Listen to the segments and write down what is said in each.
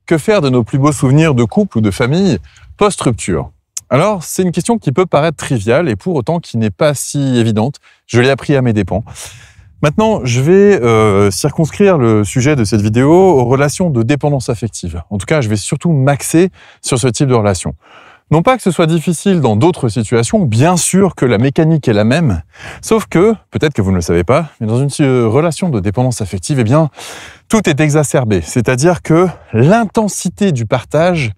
Que faire de nos plus beaux souvenirs de couple ou de famille post-rupture? Alors, c'est une question qui peut paraître triviale et pour autant qui n'est pas si évidente. Je l'ai appris à mes dépens. Maintenant, je vais circonscrire le sujet de cette vidéo aux relations de dépendance affective. En tout cas, je vais surtout m'axer sur ce type de relation. Non pas que ce soit difficile dans d'autres situations, bien sûr que la mécanique est la même, sauf que, peut-être que vous ne le savez pas, mais dans une relation de dépendance affective, eh bien, tout est exacerbé. C'est-à-dire que l'intensité du partage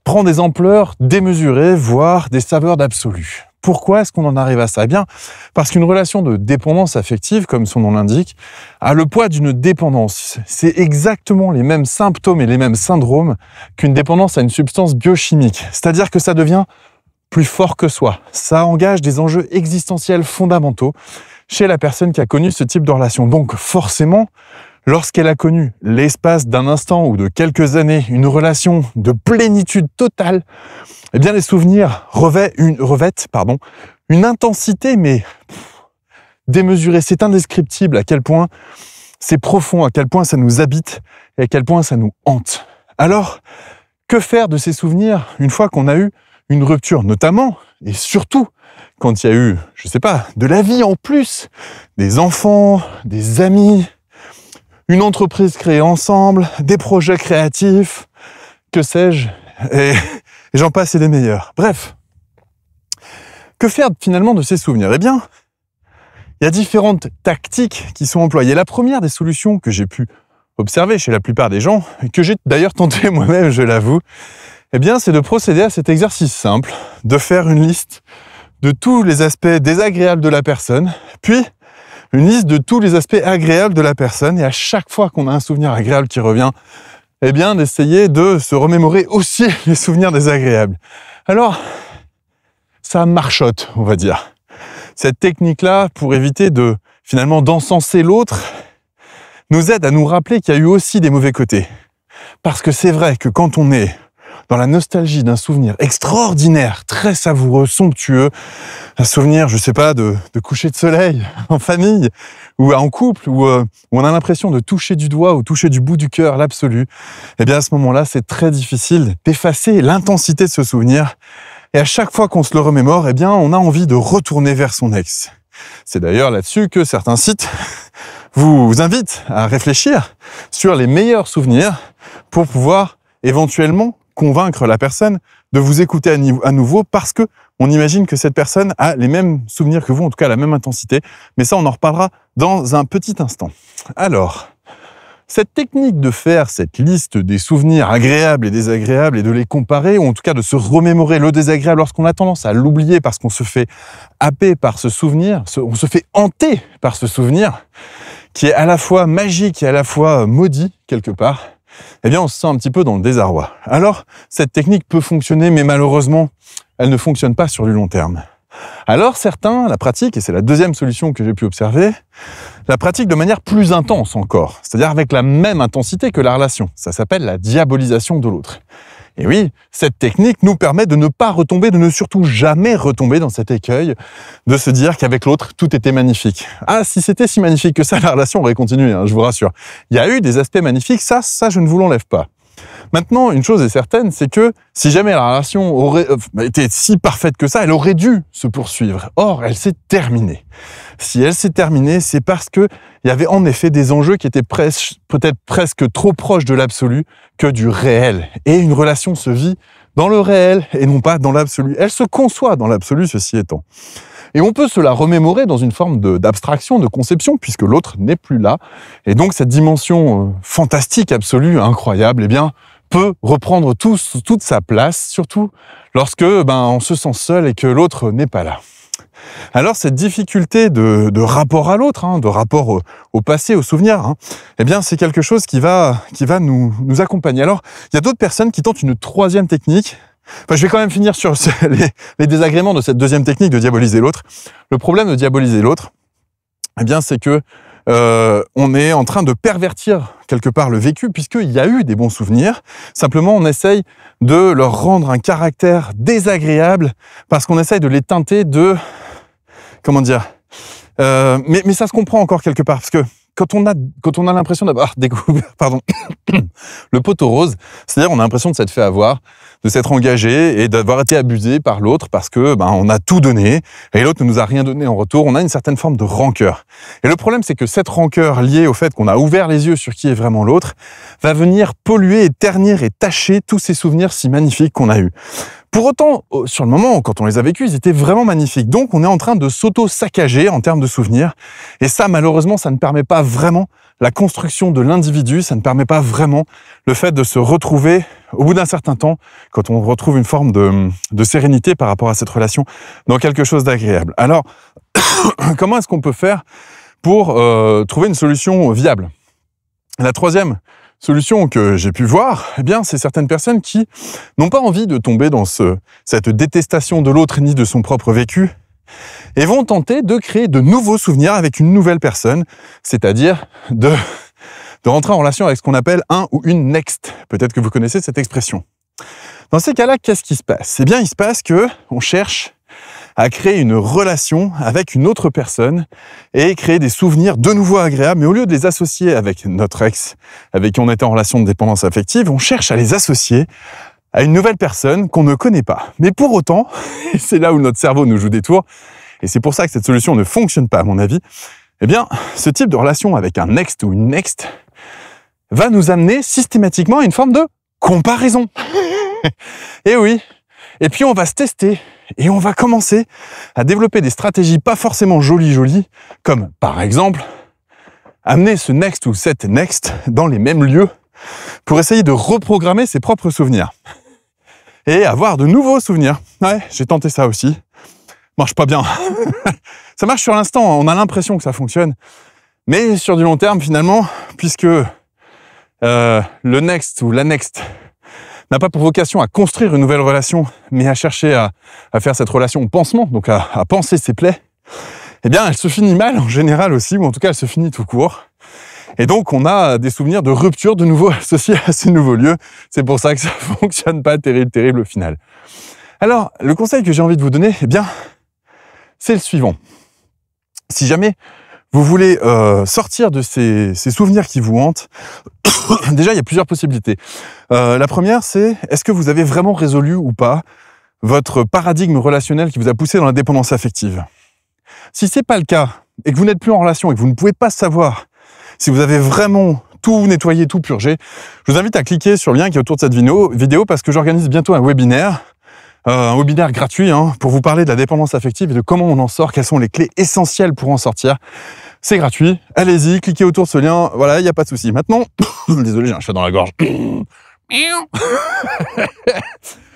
prend des ampleurs démesurées, voire des saveurs d'absolu. Pourquoi est-ce qu'on en arrive à ça? Eh bien, parce qu'une relation de dépendance affective, comme son nom l'indique, a le poids d'une dépendance. C'est exactement les mêmes symptômes et les mêmes syndromes qu'une dépendance à une substance biochimique. C'est-à-dire que ça devient plus fort que soi. Ça engage des enjeux existentiels fondamentaux chez la personne qui a connu ce type de relation. Donc forcément, lorsqu'elle a connu l'espace d'un instant ou de quelques années une relation de plénitude totale, eh bien les souvenirs revêtent une intensité mais démesurée. C'est indescriptible à quel point c'est profond, à quel point ça nous habite et à quel point ça nous hante. Alors, que faire de ces souvenirs une fois qu'on a eu une rupture, notamment et surtout quand il y a eu, je sais pas, de la vie en plus, des enfants, des amis, une entreprise créée ensemble, des projets créatifs, que sais-je, et j'en passe et des meilleurs. Bref, que faire finalement de ces souvenirs? Eh bien, il y a différentes tactiques qui sont employées. La première des solutions que j'ai pu observer chez la plupart des gens, et que j'ai d'ailleurs tenté moi-même, je l'avoue, eh bien, c'est de procéder à cet exercice simple, de faire une liste de tous les aspects désagréables de la personne, puis une liste de tous les aspects agréables de la personne, et à chaque fois qu'on a un souvenir agréable qui revient, eh bien, d'essayer de se remémorer aussi les souvenirs désagréables. Alors, ça marchotte, on va dire. Cette technique-là, pour éviter de, finalement, d'encenser l'autre, nous aide à nous rappeler qu'il y a eu aussi des mauvais côtés. Parce que c'est vrai que quand on est dans la nostalgie d'un souvenir extraordinaire, très savoureux, somptueux, un souvenir, je sais pas, de coucher de soleil en famille ou en couple, où on a l'impression de toucher du doigt ou toucher du bout du cœur l'absolu, eh bien à ce moment-là, c'est très difficile d'effacer l'intensité de ce souvenir. Et à chaque fois qu'on se le remémore, eh bien on a envie de retourner vers son ex. C'est d'ailleurs là-dessus que certains sites vous invitent à réfléchir sur les meilleurs souvenirs pour pouvoir éventuellement convaincre la personne de vous écouter à nouveau parce que on imagine que cette personne a les mêmes souvenirs que vous, en tout cas la même intensité. Mais ça, on en reparlera dans un petit instant. Alors, cette technique de faire cette liste des souvenirs agréables et désagréables et de les comparer, ou en tout cas de se remémorer le désagréable lorsqu'on a tendance à l'oublier parce qu'on se fait happer par ce souvenir, on se fait hanter par ce souvenir qui est à la fois magique et à la fois maudit quelque part, eh bien on se sent un petit peu dans le désarroi. Alors, cette technique peut fonctionner, mais malheureusement, elle ne fonctionne pas sur du long terme. Alors certains la pratiquent, et c'est la deuxième solution que j'ai pu observer, la pratique de manière plus intense encore, c'est-à-dire avec la même intensité que la relation. Ça s'appelle la diabolisation de l'autre. Et oui, cette technique nous permet de ne pas retomber, de ne surtout jamais retomber dans cet écueil, de se dire qu'avec l'autre, tout était magnifique. Ah, si c'était si magnifique que ça, la relation aurait continué, je vous rassure. Il y a eu des aspects magnifiques, ça je ne vous l'enlève pas. Maintenant, une chose est certaine, c'est que si jamais la relation aurait été si parfaite que ça, elle aurait dû se poursuivre. Or, elle s'est terminée. Si elle s'est terminée, c'est parce que il y avait en effet des enjeux qui étaient peut-être presque trop proches de l'absolu que du réel. Et une relation se vit dans le réel et non pas dans l'absolu. Elle se conçoit dans l'absolu, ceci étant. Et on peut se la remémorer dans une forme d'abstraction, de conception, puisque l'autre n'est plus là. Et donc cette dimension fantastique, absolue, incroyable, eh bien, peut reprendre toute sa place, surtout lorsque on se sent seul et que l'autre n'est pas là. Alors cette difficulté de rapport à l'autre, de rapport au passé, au souvenir, eh bien c'est quelque chose qui va nous accompagner. Alors il y a d'autres personnes qui tentent une troisième technique. Enfin, je vais quand même finir sur les désagréments de cette deuxième technique de diaboliser l'autre. Le problème de diaboliser l'autre, eh bien c'est que on est en train de pervertir quelque part le vécu, puisqu'il y a eu des bons souvenirs. Simplement, on essaye de leur rendre un caractère désagréable parce qu'on essaye de les teinter de... Comment dire mais ça se comprend encore quelque part, parce que quand on a l'impression d'avoir découvert, pardon, le poteau rose, c'est-à-dire on a l'impression de s'être fait avoir, de s'être engagé et d'avoir été abusé par l'autre parce que on a tout donné et l'autre ne nous a rien donné en retour. On a une certaine forme de rancœur. Et le problème, c'est que cette rancœur liée au fait qu'on a ouvert les yeux sur qui est vraiment l'autre va venir polluer et ternir et tacher tous ces souvenirs si magnifiques qu'on a eus. Pour autant, sur le moment, quand on les a vécus, ils étaient vraiment magnifiques. Donc, on est en train de s'auto-saccager en termes de souvenirs. Et ça, malheureusement, ça ne permet pas vraiment la construction de l'individu. Ça ne permet pas vraiment le fait de se retrouver, au bout d'un certain temps, quand on retrouve une forme de sérénité par rapport à cette relation, dans quelque chose d'agréable. Alors, comment est-ce qu'on peut faire pour trouver une solution viable? La troisième solution que j'ai pu voir, eh bien, c'est certaines personnes qui n'ont pas envie de tomber dans cette détestation de l'autre ni de son propre vécu et vont tenter de créer de nouveaux souvenirs avec une nouvelle personne, c'est-à-dire de rentrer en relation avec ce qu'on appelle un ou une next. Peut-être que vous connaissez cette expression. Dans ces cas-là, qu'est-ce qui se passe? Eh bien, il se passe que on cherche à créer une relation avec une autre personne et créer des souvenirs de nouveau agréables, mais au lieu de les associer avec notre ex, avec qui on était en relation de dépendance affective, on cherche à les associer à une nouvelle personne qu'on ne connaît pas. Mais pour autant, et c'est là où notre cerveau nous joue des tours, et c'est pour ça que cette solution ne fonctionne pas à mon avis, eh bien, ce type de relation avec un next ou une next va nous amener systématiquement à une forme de comparaison. Et oui, et puis on va se tester et on va commencer à développer des stratégies pas forcément jolies, comme par exemple amener ce next ou cette next dans les mêmes lieux pour essayer de reprogrammer ses propres souvenirs et avoir de nouveaux souvenirs. Ouais, j'ai tenté ça aussi. Marche pas bien. Ça marche sur l'instant, on a l'impression que ça fonctionne, mais sur du long terme finalement, puisque le next ou la next n'a pas pour vocation à construire une nouvelle relation, mais à chercher à faire cette relation au pansement, donc à panser ses plaies, eh bien, elle se finit mal en général aussi, ou en tout cas, elle se finit tout court. Et donc, on a des souvenirs de rupture de nouveau associés à ces nouveaux lieux. C'est pour ça que ça fonctionne pas terrible au final. Alors, le conseil que j'ai envie de vous donner, eh bien, c'est le suivant. Si jamais vous voulez sortir de ces souvenirs qui vous hantent, déjà, il y a plusieurs possibilités. La première, c'est est-ce que vous avez vraiment résolu ou pas votre paradigme relationnel qui vous a poussé dans la dépendance affective? Si c'est pas le cas, et que vous n'êtes plus en relation, et que vous ne pouvez pas savoir si vous avez vraiment tout nettoyé, tout purgé, je vous invite à cliquer sur le lien qui est autour de cette vidéo parce que j'organise bientôt un webinaire gratuit pour vous parler de la dépendance affective et de comment on en sort, quelles sont les clés essentielles pour en sortir. C'est gratuit, allez-y, cliquez autour de ce lien, voilà, il n'y a pas de souci. Maintenant, désolé, j'ai un chat dans la gorge.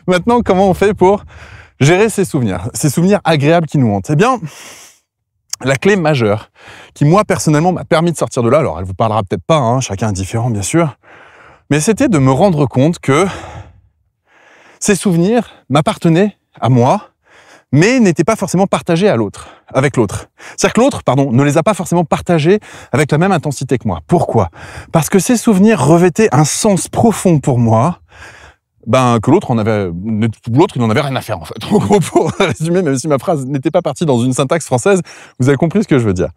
Maintenant, comment on fait pour gérer ces souvenirs agréables qui nous hantent? Eh bien, la clé majeure, qui moi personnellement m'a permis de sortir de là, alors elle vous parlera peut-être pas, chacun est différent bien sûr, mais c'était de me rendre compte que ces souvenirs m'appartenaient à moi, mais n'étaient pas forcément partagés avec l'autre. C'est-à-dire que l'autre, ne les a pas forcément partagés avec la même intensité que moi. Pourquoi? Parce que ces souvenirs revêtaient un sens profond pour moi, que l'autre il n'en avait rien à faire en fait. En gros, pour résumer, même si ma phrase n'était pas partie dans une syntaxe française, vous avez compris ce que je veux dire.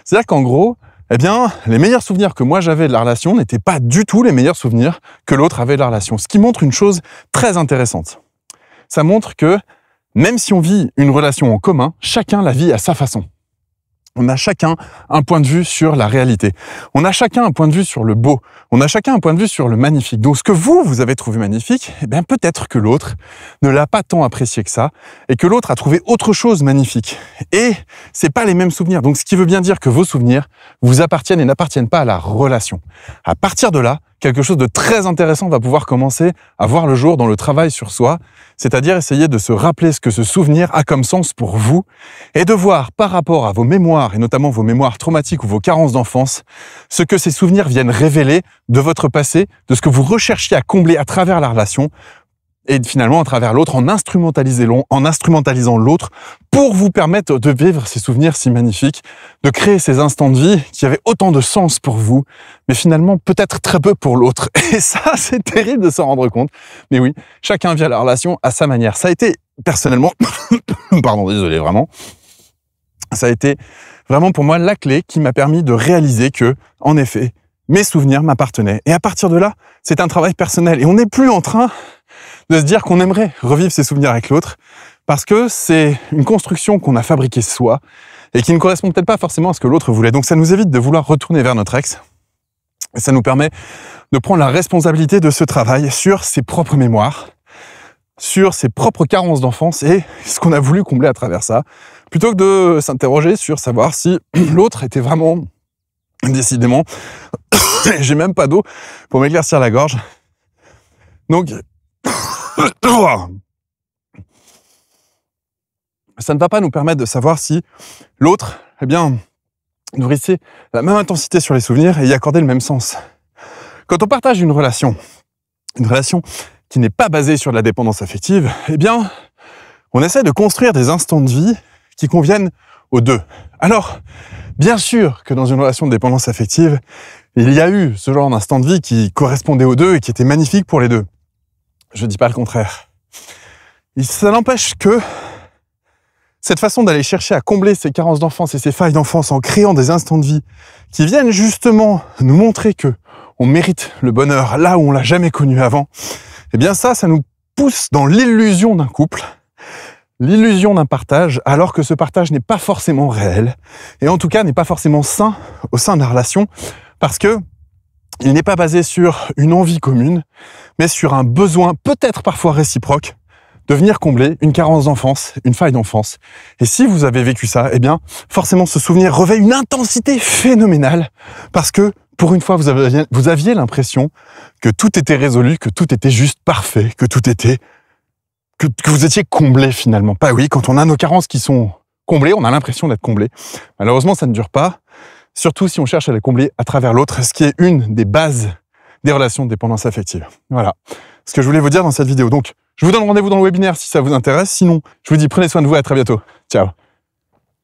C'est-à-dire qu'en gros, les meilleurs souvenirs que moi j'avais de la relation n'étaient pas du tout les meilleurs souvenirs que l'autre avait de la relation. Ce qui montre une chose très intéressante. Ça montre que même si on vit une relation en commun, chacun la vit à sa façon. On a chacun un point de vue sur la réalité. On a chacun un point de vue sur le beau. On a chacun un point de vue sur le magnifique. Donc ce que vous avez trouvé magnifique, peut-être que l'autre ne l'a pas tant apprécié que ça et que l'autre a trouvé autre chose magnifique. Et c'est pas les mêmes souvenirs. Donc ce qui veut bien dire que vos souvenirs vous appartiennent et n'appartiennent pas à la relation. À partir de là, quelque chose de très intéressant va pouvoir commencer à voir le jour dans le travail sur soi, c'est-à-dire essayer de se rappeler ce que ce souvenir a comme sens pour vous et de voir par rapport à vos mémoires, et notamment vos mémoires traumatiques ou vos carences d'enfance, ce que ces souvenirs viennent révéler de votre passé, de ce que vous recherchiez à combler à travers la relation, et finalement à travers l'autre, en instrumentalisant l'autre pour vous permettre de vivre ces souvenirs si magnifiques, de créer ces instants de vie qui avaient autant de sens pour vous, mais finalement peut-être très peu pour l'autre. Et ça, c'est terrible de s'en rendre compte. Mais oui, chacun vit la relation à sa manière. Ça a été personnellement, pardon, désolé vraiment, ça a été vraiment pour moi la clé qui m'a permis de réaliser que, en effet, mes souvenirs m'appartenaient. Et à partir de là, c'est un travail personnel. Et on n'est plus en train de se dire qu'on aimerait revivre ses souvenirs avec l'autre, parce que c'est une construction qu'on a fabriquée soi et qui ne correspond peut-être pas forcément à ce que l'autre voulait. Donc ça nous évite de vouloir retourner vers notre ex. Et ça nous permet de prendre la responsabilité de ce travail sur ses propres mémoires, sur ses propres carences d'enfance et ce qu'on a voulu combler à travers ça, plutôt que de s'interroger sur savoir si l'autre était vraiment, décidément, j'ai même pas d'eau pour m'éclaircir la gorge. Donc, ça ne va pas nous permettre de savoir si l'autre, eh bien, nourrissait la même intensité sur les souvenirs et y accordait le même sens. Quand on partage une relation qui n'est pas basée sur de la dépendance affective, eh bien, on essaie de construire des instants de vie qui conviennent aux deux. Alors, bien sûr que dans une relation de dépendance affective, il y a eu ce genre d'instant de vie qui correspondait aux deux et qui était magnifique pour les deux. Je ne dis pas le contraire. Et ça n'empêche que cette façon d'aller chercher à combler ces carences d'enfance et ces failles d'enfance en créant des instants de vie qui viennent justement nous montrer que on mérite le bonheur là où on l'a jamais connu avant, eh bien ça nous pousse dans l'illusion d'un couple, l'illusion d'un partage, alors que ce partage n'est pas forcément réel et en tout cas n'est pas forcément sain au sein de la relation parce que il n'est pas basé sur une envie commune, mais sur un besoin peut-être parfois réciproque de venir combler une carence d'enfance, une faille d'enfance. Et si vous avez vécu ça, eh bien, forcément, ce souvenir revêt une intensité phénoménale parce que, pour une fois, vous aviez l'impression que tout était résolu, que tout était juste parfait, que tout était... que vous étiez comblé finalement. Bah oui, quand on a nos carences qui sont comblées, on a l'impression d'être comblé. Malheureusement, ça ne dure pas, surtout si on cherche à les combler à travers l'autre, ce qui est une des bases des relations de dépendance affective. Voilà ce que je voulais vous dire dans cette vidéo. Donc, je vous donne rendez-vous dans le webinaire si ça vous intéresse. Sinon, je vous dis prenez soin de vous et à très bientôt. Ciao.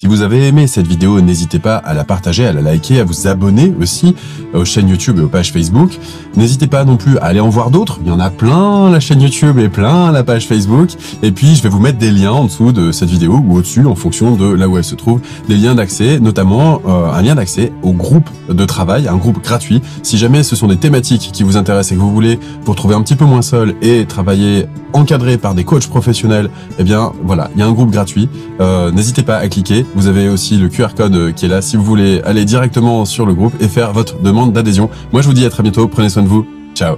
Si vous avez aimé cette vidéo, n'hésitez pas à la partager, à la liker, à vous abonner aussi aux chaînes YouTube et aux pages Facebook. N'hésitez pas non plus à aller en voir d'autres. Il y en a plein la chaîne YouTube et plein la page Facebook. Et puis, je vais vous mettre des liens en dessous de cette vidéo ou au-dessus en fonction de là où elle se trouve. Des liens d'accès, notamment un lien d'accès au groupe de travail, un groupe gratuit. Si jamais ce sont des thématiques qui vous intéressent et que vous voulez vous retrouver un petit peu moins seul et travailler encadré par des coachs professionnels, eh bien voilà, il y a un groupe gratuit. N'hésitez pas à cliquer. Vous avez aussi le QR code qui est là si vous voulez aller directement sur le groupe et faire votre demande d'adhésion. Moi, je vous dis à très bientôt. Prenez soin de vous. Ciao.